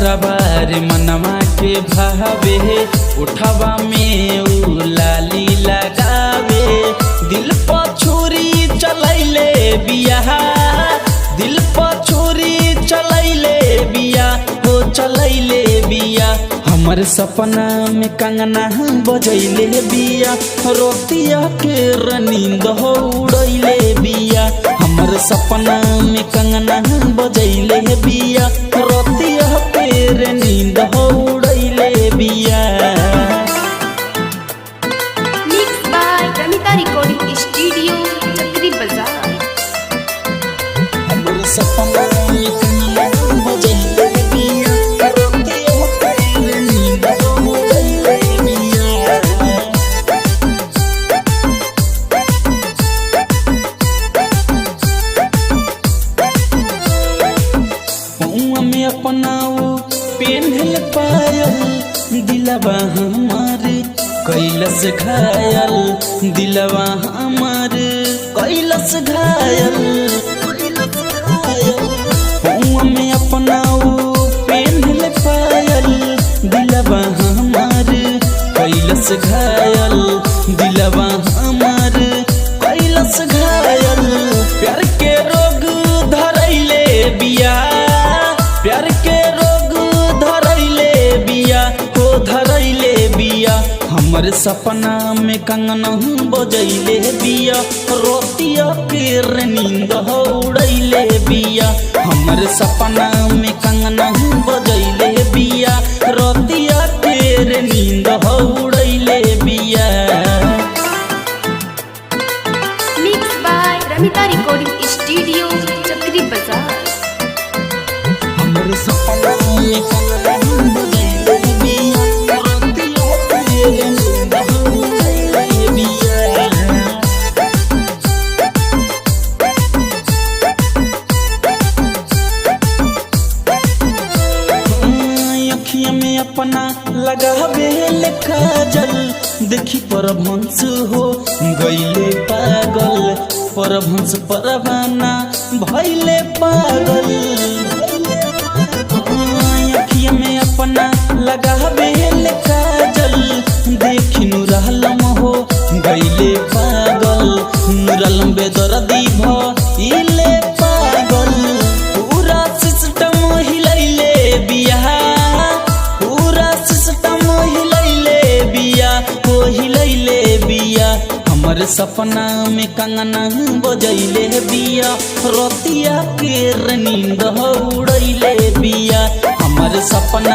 बराबर मनवा के भावे, उठावा में उ लाली लगावे। दिल पर छुरी चलैले बिया, दिल पर छुरी चलैले बिया, हो चलैले बिया। हमर सपना में कंगना बजैले बिया, रोतिया के नींद उड़ैले बिया। हमर सपना में कंगना बजैले बिया, रोतिया के नींद उड़ैले बिया। Mixed by Ramita Recording Studio, Chakri Bazaar। हमर सपना में कंगना बजैले बिया, रोतिया के नींद उड़ैले बिया। में अपनाऊ पेन्हल पायल, दिलवा हमार कैलस घायल, दिलवा हमार कैलस घायल। में अपनाऊ पेन्हल पायल, दिलवा हमार कैलस घायल, दिलवा हमार कैलस घायल। प्यार के रोग धरैले बिया, प्यार के रोग धरैले बिया, हो धरैले बिया। हमर सपना में कंगना बजैले बिया, रोतिया के नींद उड़ैले बिया। हमर सपना में कंगना बजैले बिया, रोतिया के नींद उड़ैले बिया। Mixed by Ramita Recording Studio, Chakri Bazaar। हमर सपना में कंगना बजैले बिया, रोतिया के नींद उड़ैले बिया। अखिया में अपना लगावे ले काजल, देखी परभंस हो गईले पागल, परभंस परवाना भइले पागल। अखिया में अपना लगावे ले काजल, देखी नूरहलम हो गईले पागल, नूरहलम बेदर्दी भइले पागल। पूरा सिस्टम हिलैले बिया, पूरा सिस्टम हिलैले बिया, हो हिलैले बिया। हमर सपना में कंगना बजैले बिया, रोतिया के नींद उड़ैले बिया। हमर सपना